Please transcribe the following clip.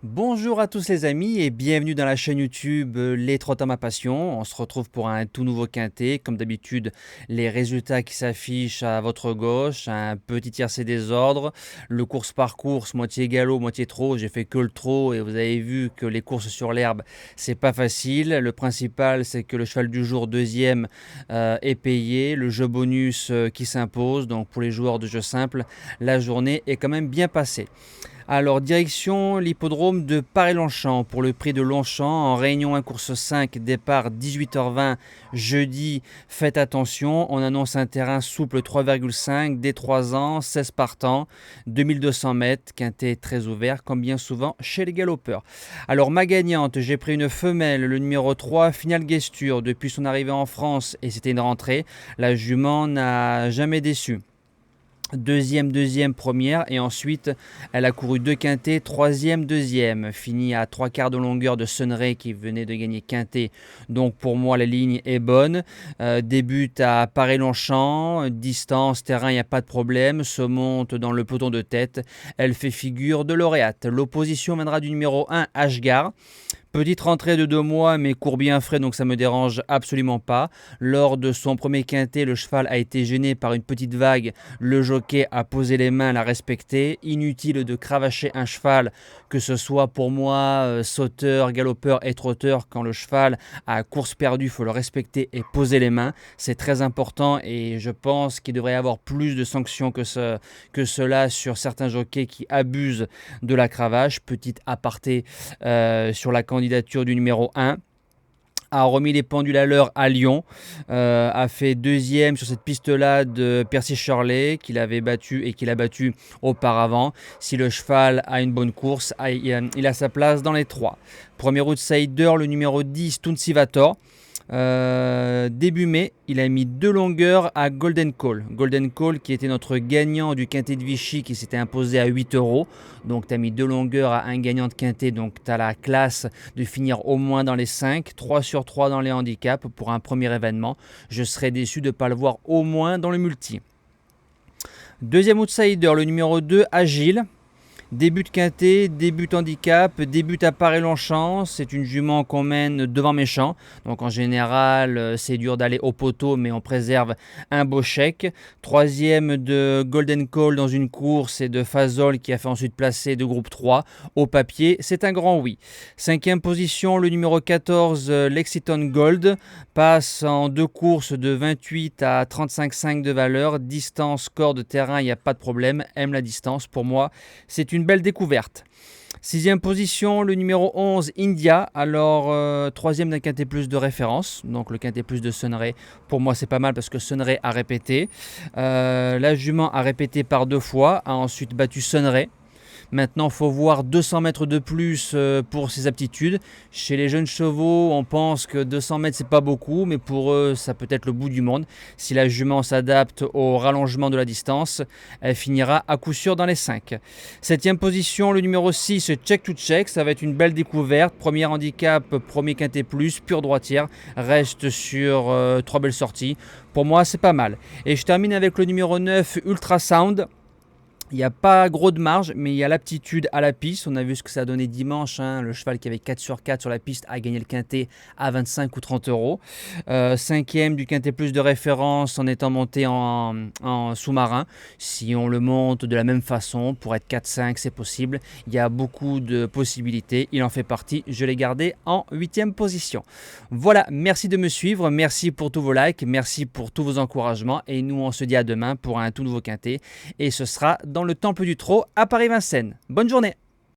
Bonjour à tous les amis et bienvenue dans la chaîne YouTube Les Trotteurs ma passion. On se retrouve pour un tout nouveau quintet. Comme d'habitude, les résultats qui s'affichent à votre gauche, un petit tiercé des ordres, le course par course, moitié galop, moitié trot. J'ai fait que le trot et vous avez vu que les courses sur l'herbe, c'est pas facile. Le principal, c'est que le cheval du jour deuxième est payé. Le jeu bonus qui s'impose. Donc pour les joueurs de jeu simple, la journée est quand même bien passée. Alors, direction l'hippodrome de Paris-Longchamp pour le prix de Longchamp en Réunion 1 course 5, départ 18h20 jeudi. Faites attention, on annonce un terrain souple 3,5 dès 3 ans, 16 partants, 2200 mètres, quintet très ouvert comme bien souvent chez les galopeurs. Alors, ma gagnante, j'ai pris une femelle, le numéro 3, Final Gesture, depuis son arrivée en France et c'était une rentrée. La jument n'a jamais déçu. Deuxième, première et ensuite elle a couru deux quintets, troisième, deuxième, fini à 3/4 de longueur de Sunray qui venait de gagner quintet, donc pour moi la ligne est bonne. Débute à Paris-Longchamp, distance, terrain, il n'y a pas de problème, se monte dans le peloton de tête, elle fait figure de lauréate. L'opposition viendra du numéro 1, Ashgar. Petite rentrée de 2 mois, mais court bien frais, donc ça me dérange absolument pas. Lors de son premier quintet, le cheval a été gêné par une petite vague. Le jockey a posé les mains, l'a respecté. Inutile de cravacher un cheval, que ce soit pour moi sauteur, galopeur et trotteur. Quand le cheval a course perdue, il faut le respecter et poser les mains. C'est très important et je pense qu'il devrait y avoir plus de sanctions que cela sur certains jockeys qui abusent de la cravache. Petite aparté sur la candidature du numéro 1, a remis les pendules à l'heure à Lyon, a fait deuxième sur cette piste-là de Percy Shirley qu'il avait battu et qu'il a battu auparavant. Si le cheval a une bonne course, il a sa place dans les 3. Premier outsider, le numéro 10, Tunsivator. Début mai, il a mis 2 longueurs à Golden Call. Golden Call qui était notre gagnant du quintet de Vichy qui s'était imposé à 8 €. Donc tu as mis 2 longueurs à un gagnant de quintet. Donc tu as la classe de finir au moins dans les 5. 3 sur 3 dans les handicaps pour un premier événement. Je serais déçu de ne pas le voir au moins dans le multi. Deuxième outsider, le numéro 2, Agile. Début de quintet, début handicap, début à Paris-Longchamp, c'est une jument qu'on mène devant méchant. Donc en général, c'est dur d'aller au poteau, mais on préserve un beau chèque. Troisième de Golden Call dans une course et de Fazol qui a fait ensuite placer de groupe 3. Au papier, c'est un grand oui. Cinquième position, le numéro 14, Lexington Gold, passe en 2 courses de 28 à 35,5 de valeur. Distance, corps de terrain, il n'y a pas de problème. Aime la distance, pour moi, c'est une belle découverte. Sixième position, le numéro 11, India. Alors, troisième d'un quintet plus de référence. Donc, le quintet plus de Sunray, pour moi, c'est pas mal parce que Sunray a répété. La jument a répété par 2 fois, a ensuite battu Sunray. Maintenant, il faut voir 200 mètres de plus pour ses aptitudes. Chez les jeunes chevaux, on pense que 200 mètres, c'est pas beaucoup, mais pour eux, ça peut être le bout du monde. Si la jument s'adapte au rallongement de la distance, elle finira à coup sûr dans les 5. Septième position, le numéro 6, Check to Check. Ça va être une belle découverte. Premier handicap, premier quintet plus, pure droitière. Reste sur 3 belles sorties. Pour moi, c'est pas mal. Et je termine avec le numéro 9, Ultrasound. Il n'y a pas gros de marge, mais il y a l'aptitude à la piste. On a vu ce que ça a donné dimanche. Le cheval qui avait 4 sur 4 sur la piste a gagné le quintet à 25 ou 30 €. Cinquième du quintet plus de référence en étant monté en sous-marin. Si on le monte de la même façon, pour être 4-5, c'est possible. Il y a beaucoup de possibilités. Il en fait partie. Je l'ai gardé en 8e position. Voilà, merci de me suivre. Merci pour tous vos likes. Merci pour tous vos encouragements. Et nous, on se dit à demain pour un tout nouveau quintet. Et ce sera dans le Temple du Trot à Paris-Vincennes. Bonne journée!